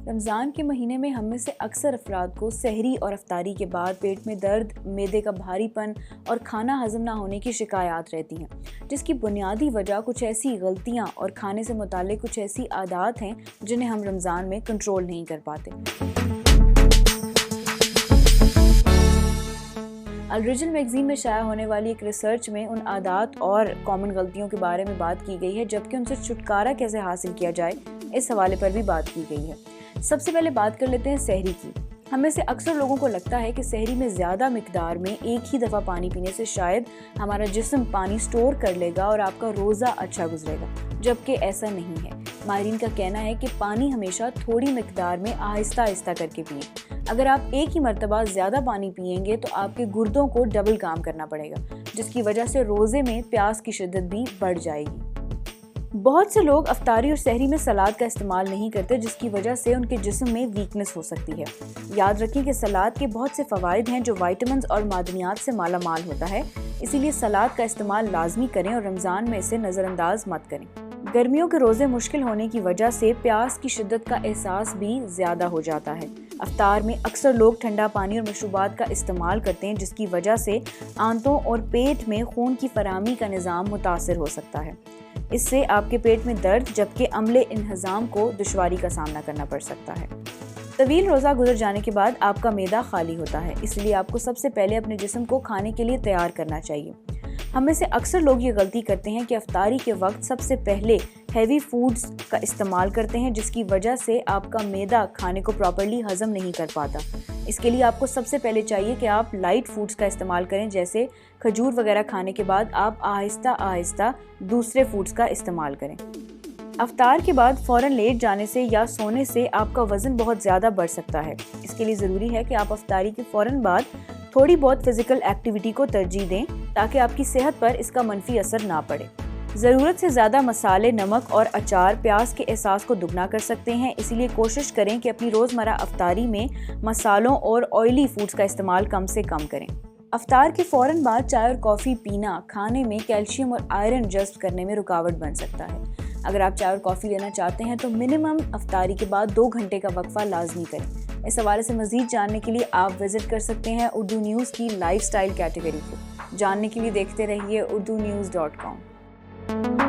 रमज़ान के महीने में हम में से अक्सर अफराद को सहरी और अफ्तारी के बाद पेट में दर्द, मैदे का भारीपन और खाना हजम ना होने की शिकायत रहती हैं, जिसकी बुनियादी वजह कुछ ऐसी गलतियां और खाने से मुताल्लिक कुछ ऐसी आदत हैं जिन्हें हम रमज़ान में कंट्रोल नहीं कर पाते। अल-रिजल मैगज़ीन में शाया होने वाली एक रिसर्च में उन आदत और कॉमन गलतियों के बारे में बात की गई है, जबकि उनसे छुटकारा कैसे हासिल किया जाए इस हवाले पर भी बात की गई है। सबसे पहले बात कर लेते हैं सहरी की। हमें से अक्सर लोगों को लगता है कि सहरी में ज़्यादा मिकदार में एक ही दफ़ा पानी पीने से शायद हमारा जिस्म पानी स्टोर कर लेगा और आपका रोज़ा अच्छा गुजरेगा, जबकि ऐसा नहीं है। माहिरीन का कहना है कि पानी हमेशा थोड़ी मिकदार में आहिस्ता आहिस्ता करके पिएं। अगर आप एक ही मरतबा ज़्यादा पानी पिएंगे तो आपके गुर्दों को डबल काम करना पड़ेगा, जिसकी वजह से रोज़े में प्यास की शिद्दत भी बढ़ जाएगी। बहुत से लोग अफ्तारी और सहरी में सलाद का इस्तेमाल नहीं करते, जिसकी वजह से उनके जिस्म में वीकनेस हो सकती है। याद रखें कि सलाद के बहुत से फ़वाइद हैं जो विटामिन्स और मादनियात से माला माल होता है, इसीलिए सलाद का इस्तेमाल लाजमी करें और रमज़ान में इसे नज़रअंदाज मत करें। गर्मियों के रोज़े मुश्किल होने की वजह से प्यास की शिद्दत का एहसास भी ज़्यादा हो जाता है। अफ्तार में अक्सर लोग ठंडा पानी और मशरूबात का इस्तेमाल करते हैं, जिसकी वजह से आंतों और पेट में खून की फराहमी का निज़ाम मुतासर हो सकता है। इससे आपके पेट में दर्द जबकि अम्ले इंहज़ाम को दुश्वारी का सामना करना पड़ सकता है। तवील रोज़ा गुजर जाने के बाद आपका मैदा खाली होता है, इसलिए आपको सबसे पहले अपने जिस्म को खाने के लिए तैयार करना चाहिए। हम में से अक्सर लोग ये गलती करते हैं कि अफ्तारी के वक्त सबसे पहले हैवी फूड्स का इस्तेमाल करते हैं, जिसकी वजह से आपका मैदा खाने को प्रॉपर्ली हजम नहीं कर पाता। इसके लिए आपको सबसे पहले चाहिए कि आप लाइट फूड्स का इस्तेमाल करें, जैसे खजूर वगैरह खाने के बाद आप आहिस्ता आहिस्ता दूसरे फूड्स का इस्तेमाल करें। अफ्तार के बाद फ़ौरन लेट जाने से या सोने से आपका वज़न बहुत ज़्यादा बढ़ सकता है। इसके लिए ज़रूरी है कि आप अफ्तारी के फ़ौरन बाद थोड़ी बहुत फिजिकल एक्टिविटी को तरजीह दें, ताकि आपकी सेहत पर इसका मनफी असर ना पड़े। ज़रूरत से ज़्यादा मसाले, नमक और अचार प्यास के एहसास को दुगना कर सकते हैं, इसीलिए कोशिश करें कि अपनी रोज़मर्रा अफ्तारी में मसालों और ऑयली फूड्स का इस्तेमाल कम से कम करें। अफ्तार के फ़ौरन बाद चाय और कॉफ़ी पीना खाने में कैल्शियम और आयरन जज़्ब करने में रुकावट बन सकता है। अगर आप चाय और कॉफ़ी लेना चाहते हैं तो मिनिमम अफ्तारी के बाद 2 घंटे का वक्फा लाजमी करें। इस हवाले से मज़ीद जानने के लिए आप विज़िट कर सकते हैं उर्दू न्यूज़ की लाइफस्टाइल कैटेगरी को। जानने के लिए देखते रहिए urdunews.com।